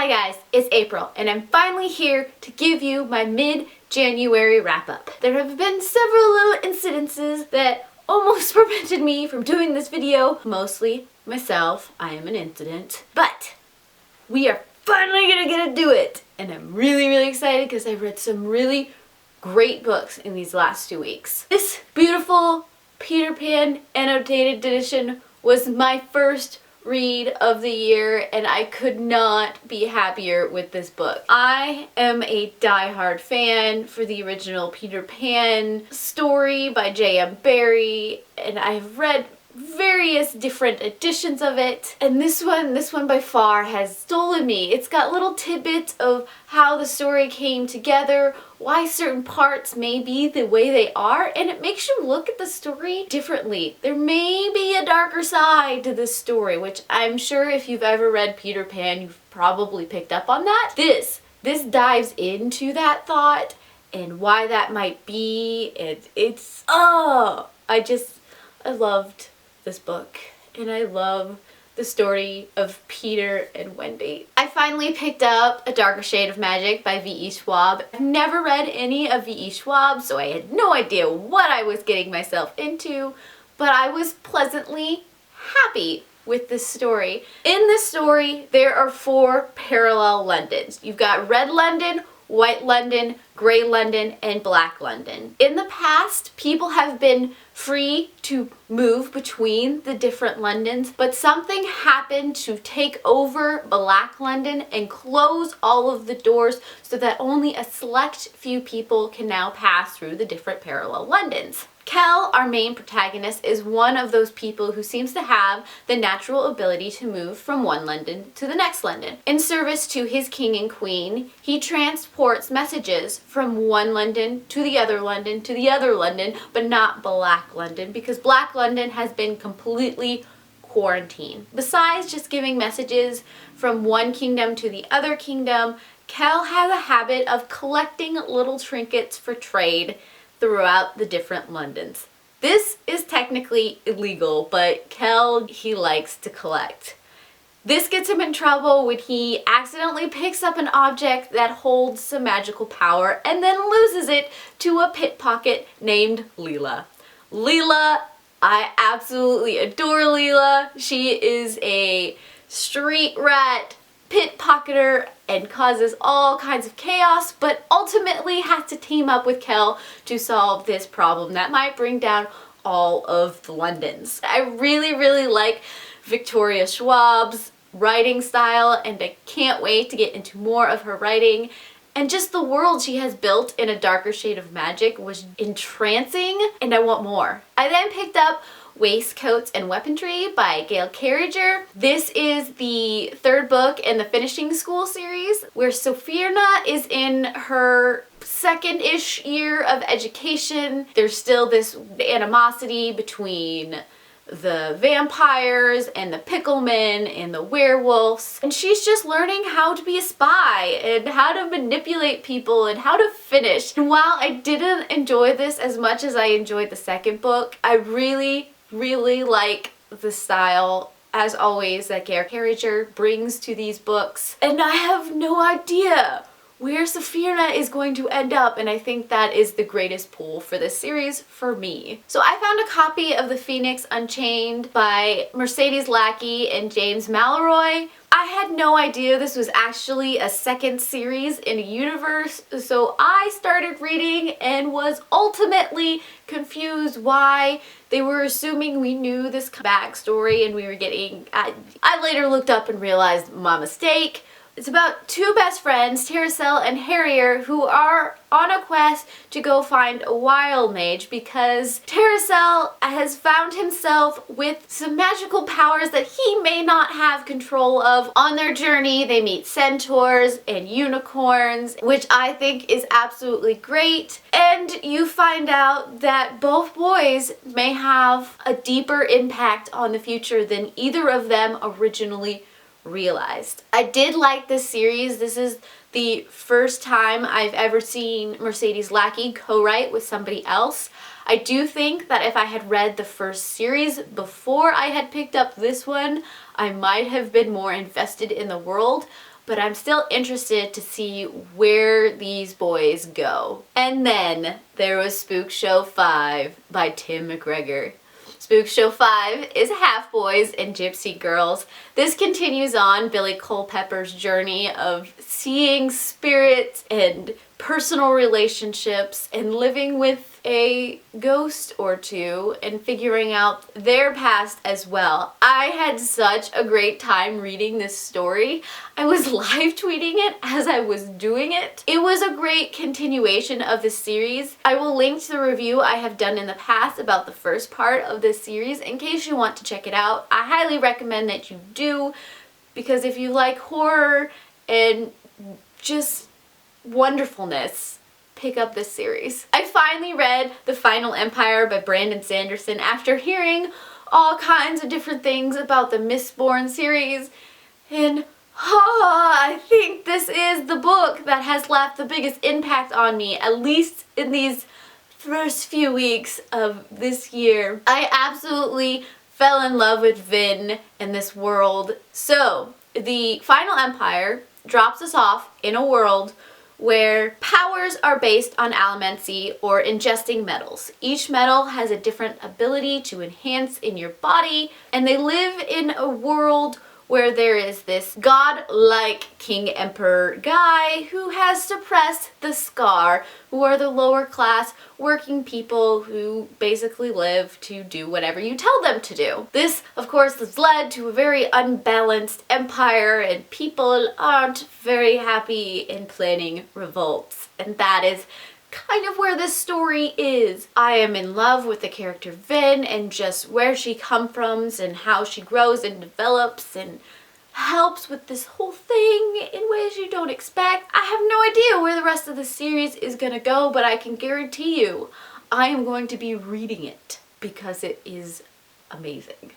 Hi guys, it's April, and I'm finally here to give you my mid-January wrap-up. There have been several little incidences that almost prevented me from doing this video. Mostly myself, I am an incident. But we are finally gonna get to do it! And I'm really excited because I've read some really great books in these last 2 weeks. This beautiful Peter Pan annotated edition was my first read of the year, and I could not be happier with this book. I am a die-hard fan for the original Peter Pan story by J.M. Barrie, and I've read various different editions of it, and this one by far has stolen me. It's got little tidbits of how the story came together, why certain parts may be the way they are, and it makes you look at the story differently. There may be a darker side to this story, which I'm sure if you've ever read Peter Pan, you've probably picked up on that. This dives into that thought and why that might be, and I loved this book, and I love the story of Peter and Wendy. I finally picked up A Darker Shade of Magic by V.E. Schwab. I've never read any of V.E. Schwab, so I had no idea what I was getting myself into, but I was pleasantly happy with this story. In this story, there are 4 parallel Londons. You've got Red London, White London, Grey London, and Black London. In the past, people have been free to move between the different Londons, but something happened to take over Black London and close all of the doors so that only a select few people can now pass through the different parallel Londons. Kel, our main protagonist, is one of those people who seems to have the natural ability to move from one London to the next London. In service to his king and queen, he transports messages from one London to the other London to the other London, but not Black London, because Black London has been completely quarantined. Besides just giving messages from one kingdom to the other kingdom, Kel has a habit of collecting little trinkets for trade throughout the different Londons. This is technically illegal, but Kel, he likes to collect. This gets him in trouble when he accidentally picks up an object that holds some magical power and then loses it to a pickpocket named Leela. Leela, I absolutely adore Leela. She is a street rat, pickpocketer, and causes all kinds of chaos, but ultimately has to team up with Kel to solve this problem that might bring down all of the Londons. I really like Victoria Schwab's writing style, and I can't wait to get into more of her writing. And just the world she has built in A Darker Shade of Magic was entrancing, and I want more. I then picked up Waistcoats and Weaponry by Gail Carriger. This is the 3rd book in the Finishing School series, where Sophierna is in her 2nd-ish year of education. There's still this animosity between the vampires and the picklemen and the werewolves, and she's just learning how to be a spy and how to manipulate people and how to finish. And while I didn't enjoy this as much as I enjoyed the 2nd book, I really like the style, as always, that Gail Carriger brings to these books. And I have no idea where Sophierna is going to end up, and I think that is the greatest pull for this series for me. So I found a copy of the Phoenix Unchained by Mercedes Lackey and James Malloy. I had no idea this was actually a 2nd series in a universe, so I started reading and was ultimately confused why they were assuming we knew this backstory and we were getting... I later looked up and realized my mistake. It's about 2 best friends, Tericel and Harrier, who are on a quest to go find a wild mage because Tericel has found himself with some magical powers that he may not have control of. On their journey, they meet centaurs and unicorns, which I think is absolutely great. And you find out that both boys may have a deeper impact on the future than either of them originally realized. I did like this series. This is the first time I've ever seen Mercedes Lackey co-write with somebody else. I do think that if I had read the first series before I had picked up this one, I might have been more invested in the world, but I'm still interested to see where these boys go. And then there was Spook Show 5 by Tim McGregor. Spook Show 5 is Half Boys and Gypsy Girls. This continues on Billy Culpepper's journey of seeing spirits and personal relationships and living with a ghost or two and figuring out their past as well. I had such a great time reading this story. I was live tweeting it as I was doing it. It was a great continuation of the series. I will link to the review I have done in the past about the first part of this series in case you want to check it out. I highly recommend that you do, because if you like horror and just wonderfulness, pick up this series. I finally read The Final Empire by Brandon Sanderson after hearing all kinds of different things about the Mistborn series, and I think this is the book that has left the biggest impact on me, at least in these first few weeks of this year. I absolutely fell in love with Vin and this world. So, The Final Empire drops us off in a world where powers are based on allomancy or ingesting metals. Each metal has a different ability to enhance in your body, and they live in a world where there is this god-like king emperor guy who has suppressed the Scar, who are the lower class working people who basically live to do whatever you tell them to do. This, of course, has led to a very unbalanced empire, and people aren't very happy in planning revolts. And that is kind of where this story is. I am in love with the character Vin and just where she comes from and how she grows and develops and helps with this whole thing in ways you don't expect. I have no idea where the rest of the series is gonna go, but I can guarantee you I am going to be reading it because it is amazing.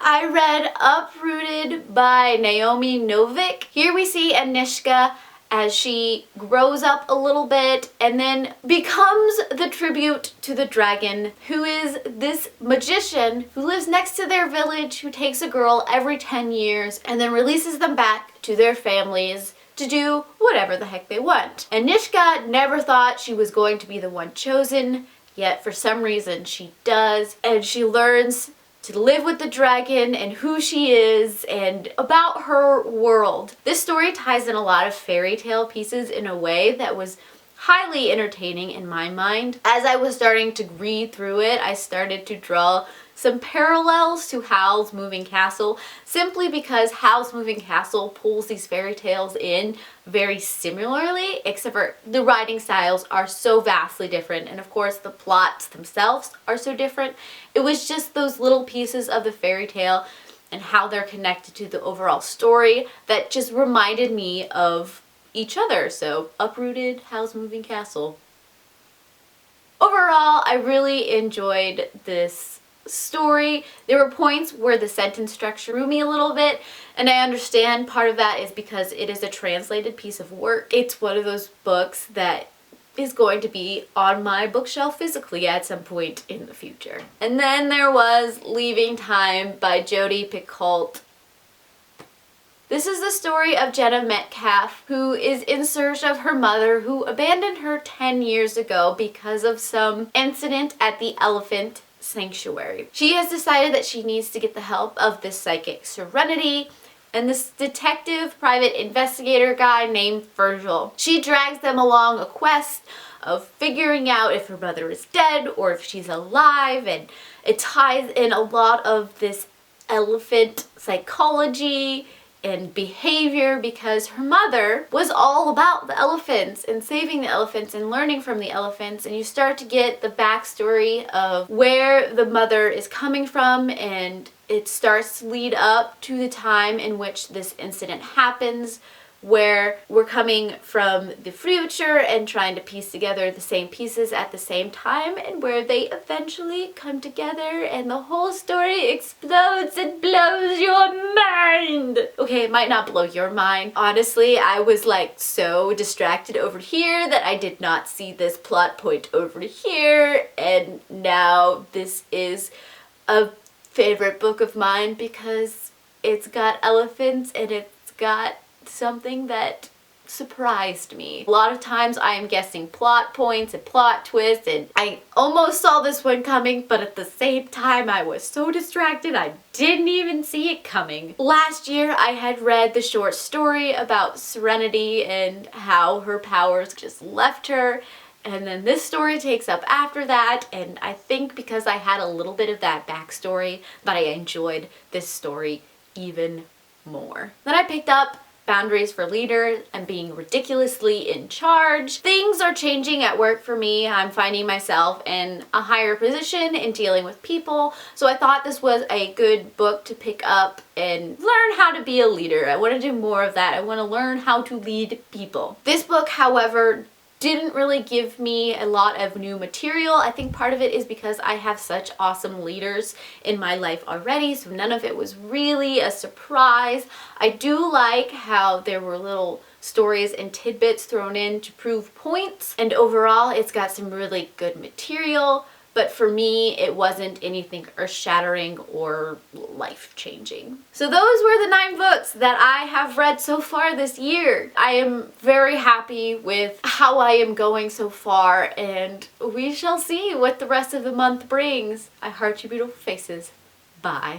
I read Uprooted by Naomi Novik. Here we see Anishka as she grows up a little bit and then becomes the tribute to the dragon, who is this magician who lives next to their village, who takes a girl every 10 years and then releases them back to their families to do whatever the heck they want. And Nishka never thought she was going to be the one chosen, yet for some reason she does, and she learns to live with the dragon and who she is and about her world. This story ties in a lot of fairy tale pieces in a way that was highly entertaining in my mind. As I was starting to read through it, I started to draw some parallels to Howl's Moving Castle, simply because Howl's Moving Castle pulls these fairy tales in very similarly, except for the writing styles are so vastly different, and of course the plots themselves are so different. It was just those little pieces of the fairy tale and how they're connected to the overall story that just reminded me of each other. So Uprooted, Howl's Moving Castle. Overall, I really enjoyed this story. There were points where the sentence structure threw me a little bit, and I understand part of that is because it is a translated piece of work. It's one of those books that is going to be on my bookshelf physically at some point in the future. And then there was Leaving Time by Jodi Picoult. This is the story of Jenna Metcalf, who is in search of her mother, who abandoned her 10 years ago because of some incident at the Elephant Sanctuary. She has decided that she needs to get the help of this psychic Serenity and this detective private investigator guy named Virgil. She drags them along a quest of figuring out if her mother is dead or if she's alive, and it ties in a lot of this elephant psychology and behavior because her mother was all about the elephants and saving the elephants and learning from the elephants, and you start to get the backstory of where the mother is coming from, and it starts to lead up to the time in which this incident happens, where we're coming from the future and trying to piece together the same pieces at the same time, and where they eventually come together and the whole story explodes and blows your mind. Okay, it might not blow your mind. Honestly, I was like so distracted over here that I did not see this plot point over here, and now this is a favorite book of mine because it's got elephants and it's got something that surprised me. A lot of times I am guessing plot points and plot twists, and I almost saw this one coming, but at the same time I was so distracted I didn't even see it coming. Last year I had read the short story about Serenity and how her powers just left her, and then this story takes up after that, and I think because I had a little bit of that backstory that I enjoyed this story even more. Then I picked up Boundaries for Leaders and Being Ridiculously in Charge. Things are changing at work for me. I'm finding myself in a higher position in dealing with people, so I thought this was a good book to pick up and learn how to be a leader. I want to do more of that. I want to learn how to lead people. This book, however, didn't really give me a lot of new material. I think part of it is because I have such awesome leaders in my life already, so none of it was really a surprise. I do like how there were little stories and tidbits thrown in to prove points, and overall it's got some really good material. But for me, it wasn't anything earth-shattering or life-changing. So those were the 9 books that I have read so far this year. I am very happy with how I am going so far, and we shall see what the rest of the month brings. I heart you beautiful faces. Bye.